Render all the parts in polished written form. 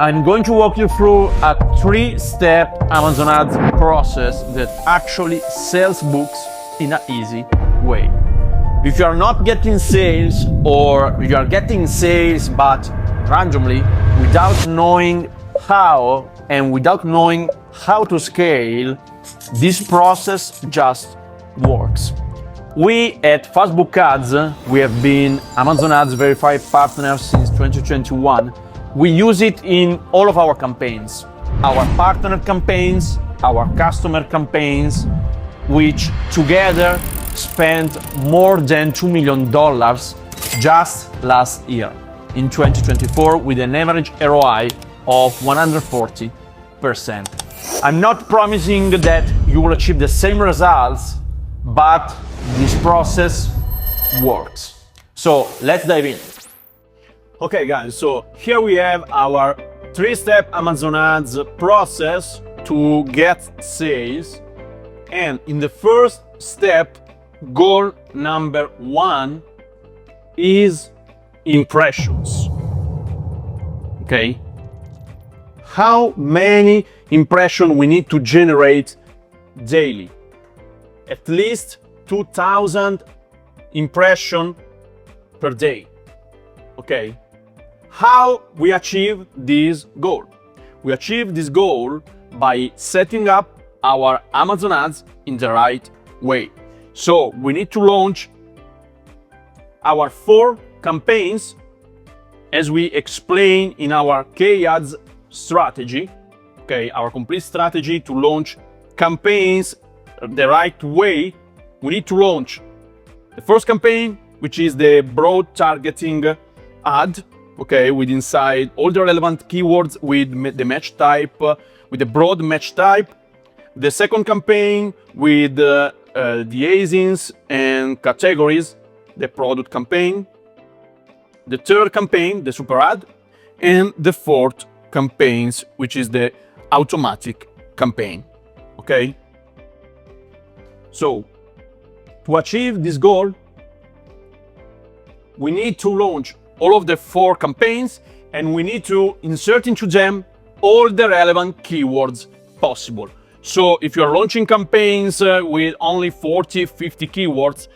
I'm going to walk you through a 3-step Amazon Ads process that actually sells books in an easy way. If you are not getting sales, or you are getting sales but randomly without knowing how and without knowing how to scale, this process just works. We at Facebook Ads, we have been Amazon Ads verified partner since 2021. We use it in all of our campaigns, our partner campaigns, our customer campaigns, which together spent more than $2 million just last year in 2024 with an average ROI of 140%. I'm not promising that you will achieve the same results, but this process works. So let's dive in. Okay guys, so here we have our 3-step Amazon Ads process to get sales. And in the first step, goal number 1 is impressions. Okay? How many impressions we need to generate daily? At least 2,000 impressions per day. Okay? How we achieve this goal? We achieve this goal by setting up our Amazon Ads in the right way. So we need to launch our 4 campaigns as we explain in our K-Ads strategy. Okay, our complete strategy to launch campaigns the right way. We need to launch the first campaign, which is the broad targeting ad. Okay, with inside all the relevant keywords with the match type, with the broad match type. The second campaign with the ASINs and categories, the product campaign. The third campaign, the super ad. And the fourth campaigns, which is the automatic campaign. Okay? So, to achieve this goal, we need to launch all of the 4 campaigns, and we need to insert into them all the relevant keywords possible. So if you're launching campaigns with only 40, 50 keywords,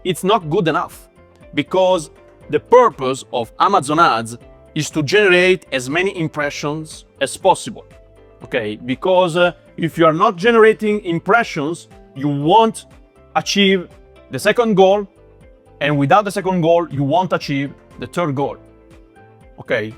it's not good enough, because the purpose of Amazon Ads is to generate as many impressions as possible. Okay, because if you are not generating impressions, you won't achieve the second goal, and without the second goal, you won't achieve the third goal. Okay,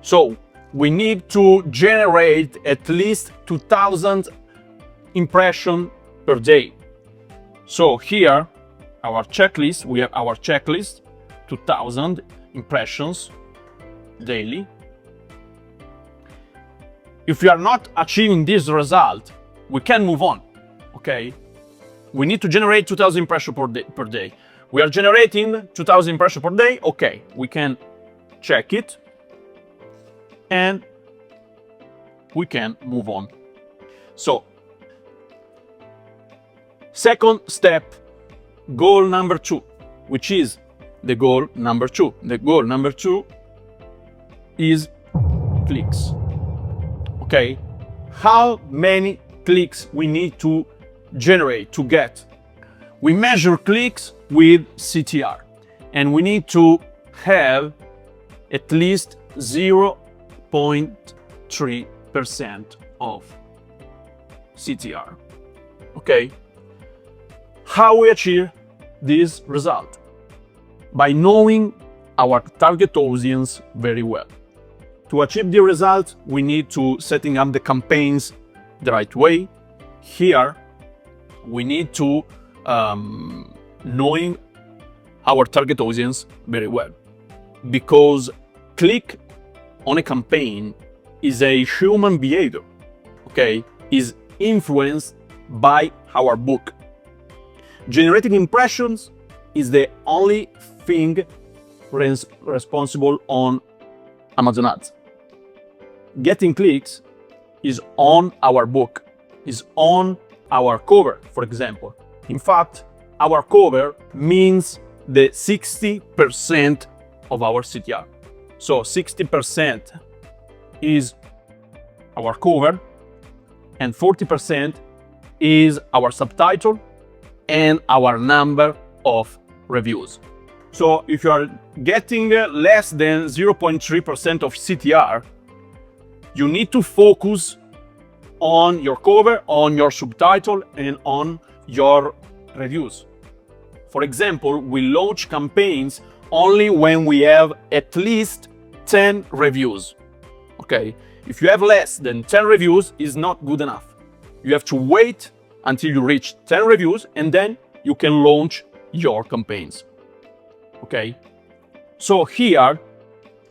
so we need to generate at least 2,000 impressions per day. So here, our checklist, we have our checklist, 2,000 impressions daily. If we are not achieving this result, we can move on. Okay, we need to generate 2,000 impressions per day. We are generating 2,000 impressions per day. Okay, we can check it and we can move on. So, second step, goal number 2, which is the goal number 2. The goal number 2 is clicks. Okay, how many clicks we need to generate to get? We measure clicks with CTR, and we need to have at least 0.3% of CTR. Okay, how we achieve this result? By knowing our target audience very well. To achieve the result, we need to setting up the campaigns the right way. Here, we need to knowing our target audience very well, because click on a campaign is a human behavior. Okay, is influenced by our book. Generating impressions is the only thing responsible on Amazon Ads. Getting clicks is on our book, is on our cover, for example. In fact, our cover means the 60% of our CTR. So 60% is our cover, and 40% is our subtitle and our number of reviews. So if you are getting less than 0.3% of CTR, you need to focus on your cover, on your subtitle, and on your reviews. For example, we launch campaigns only when we have at least 10 reviews. Okay, if you have less than 10 reviews, it's not good enough. You have to wait until you reach 10 reviews, and then you can launch your campaigns. Okay, so here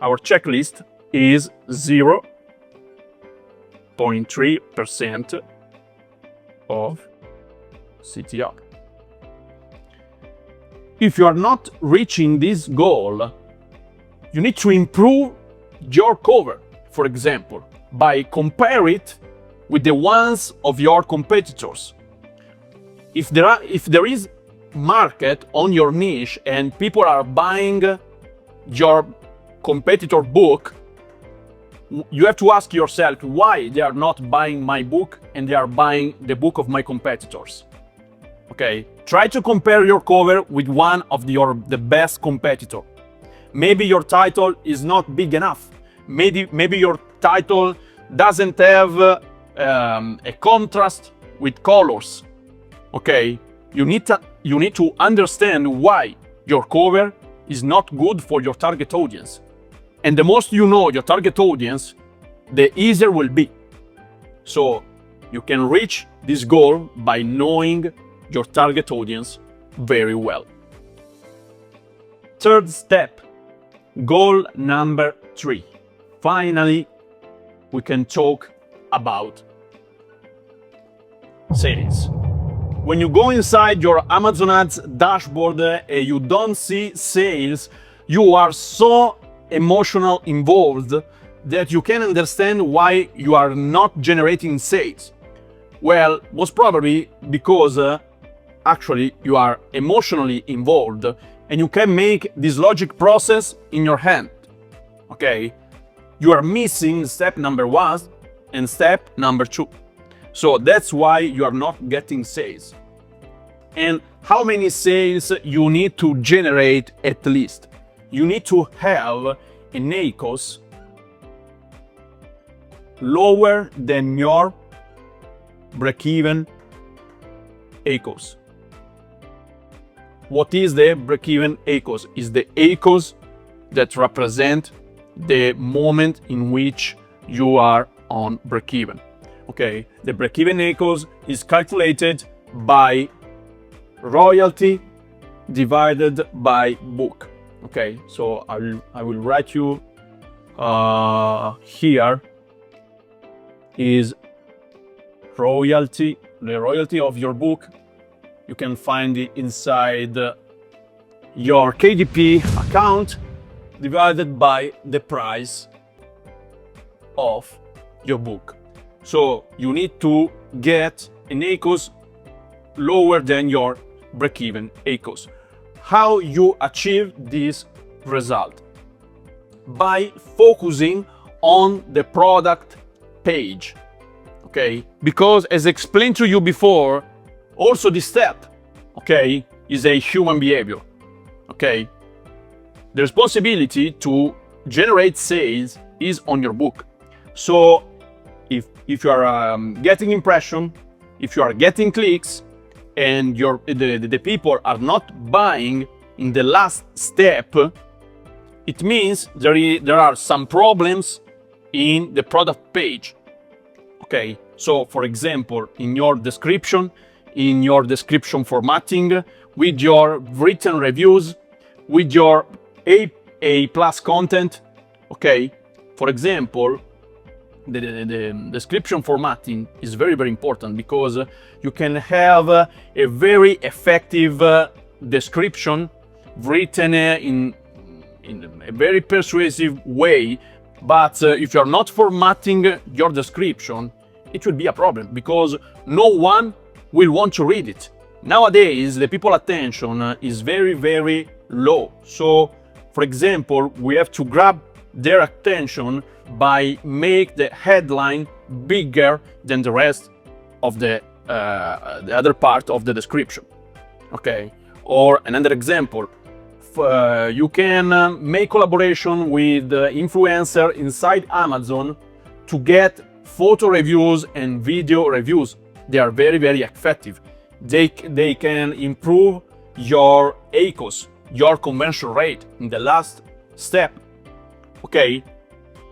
our checklist is 0.3% of CTR. If you are not reaching this goal, you need to improve your cover, for example, by compare it with the ones of your competitors. If there is market on your niche and people are buying your competitor book, you have to ask yourself why they are not buying my book and they are buying the book of my competitors. Okay, try to compare your cover with one of the best competitor. Maybe your title is not big enough. Maybe your title doesn't have a contrast with colors. Okay, you need to understand why your cover is not good for your target audience. And the most you know your target audience, the easier will be. So you can reach this goal by knowing your target audience very well. Third step, goal number 3. Finally, we can talk about sales. When you go inside your Amazon Ads dashboard and you don't see sales, you are so emotional involved that you can understand why you are not generating sales. Well, most probably because actually you are emotionally involved and you can make this logic process in your hand. Okay, you are missing step number 1 and step number 2. So that's why you are not getting sales. And how many sales you need to generate at least? You need to have an ACOS lower than your break-even ACOS. What is the break-even ACOS? Is the ACOS that represent the moment in which you are on break-even. Okay, the break-even ACOS is calculated by royalty divided by book. Okay, so I will write you here is royalty, the royalty of your book. You can find it inside your KDP account divided by the price of your book. So you need to get an ACOS lower than your break-even ACOS. How you achieve this result? By focusing on the product page. Okay, because as explained to you before, also this step, okay, is a human behavior. Okay, the responsibility to generate sales is on your book. So if you are getting impression, if you are getting clicks, and the people are not buying in the last step, it means there are some problems in the product page. Okay, so for example, in your description formatting, with your written reviews, with your A+ content. Okay, for example, the description formatting is very, very important because you can have a very effective description written in a very persuasive way, but if you're not formatting your description, it will be a problem because no one will want to read it. Nowadays, the people attention is very, very low. So, for example, we have to grab their attention by make the headline bigger than the rest of the other part of the description. Okay. Or another example, you can make collaboration with influencer inside Amazon to get photo reviews and video reviews. They are very, very effective. They can improve your ACOS, your conversion rate in the last step. Okay,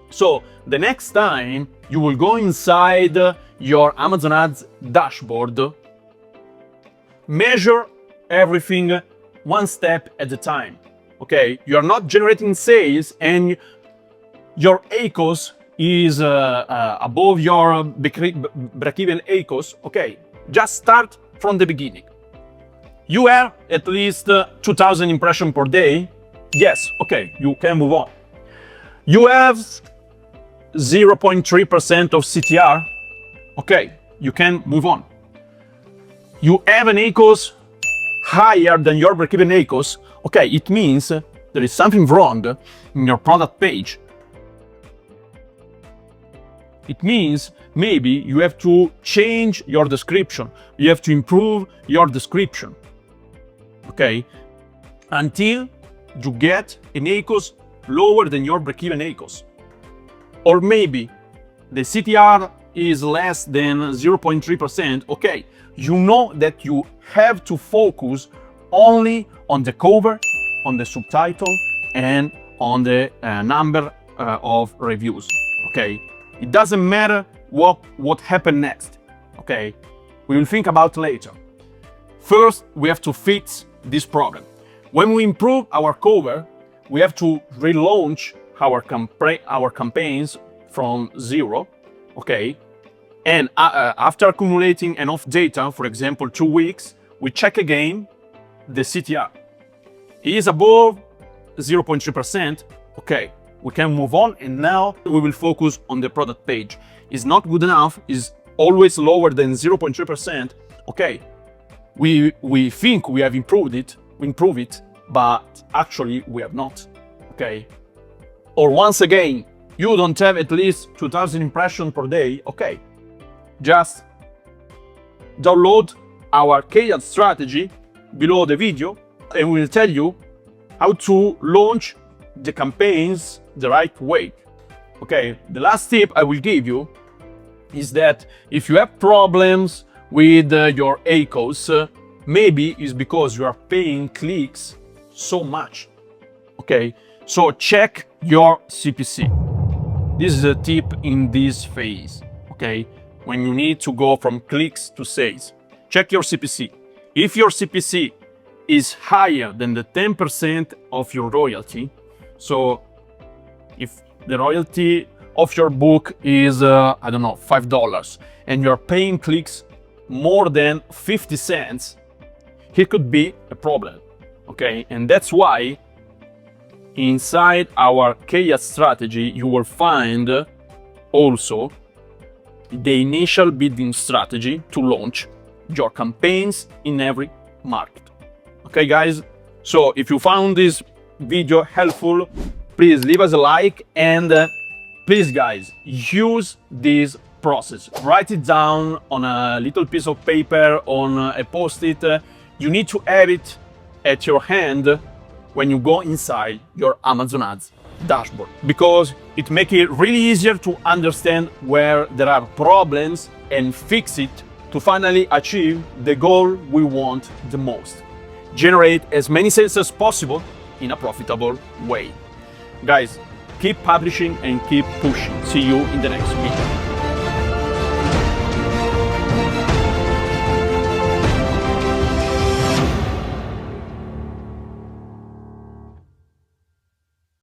so the next time you will go inside your Amazon Ads dashboard, measure everything one step at a time. Okay, you are not generating sales and your ACOS is above your break-even ACOS. Okay, just start from the beginning. You have at least 2,000 impressions per day. Yes, okay, you can move on. You have 0.3% of CTR. Okay, you can move on. You have an ACOS higher than your break-even ACOS. Okay, it means there is something wrong in your product page. It means maybe you have to change your description. You have to improve your description. Okay, until you get an ACOS lower than your break-even ACOS. Or maybe the CTR is less than 0.3%. Okay, you know that you have to focus only on the cover, on the subtitle, and on the number of reviews. Okay, it doesn't matter what happened next. Okay, we will think about later. First, we have to fix this problem. When we improve our cover, we have to relaunch our campaigns from zero. Okay, and after accumulating enough data, for example 2 weeks, we check again the CTR. It is above 0.3%. Okay, we can move on, and now we will focus on the product page. It's not good enough, is always lower than 0.3%. Okay, we think we have improved it, but actually we have not. Okay, or once again, you don't have at least 2,000 impressions per day. Okay, just download our KDP strategy below the video, and we'll tell you how to launch the campaigns the right way. Okay, the last tip I will give you is that if you have problems with your ACOS, maybe it's because you are paying clicks so much. Okay, so check your CPC. This is a tip in this phase. Okay, when you need to go from clicks to sales, check your CPC. If your CPC is higher than the 10% of your royalty, so if the royalty of your book is, I don't know, $5, and you're paying clicks more than 50 cents, it could be a problem. Okay, and that's why inside our KDP strategy, you will find also the initial bidding strategy to launch your campaigns in every market. Okay, guys, so if you found this video helpful, please leave us a like, and please, guys, use this process. Write it down on a little piece of paper, on a post-it. You need to have it at your hand when you go inside your Amazon Ads dashboard, because it makes it really easier to understand where there are problems and fix it to finally achieve the goal we want the most. Generate as many sales as possible in a profitable way. Guys, keep publishing and keep pushing. See you in the next video.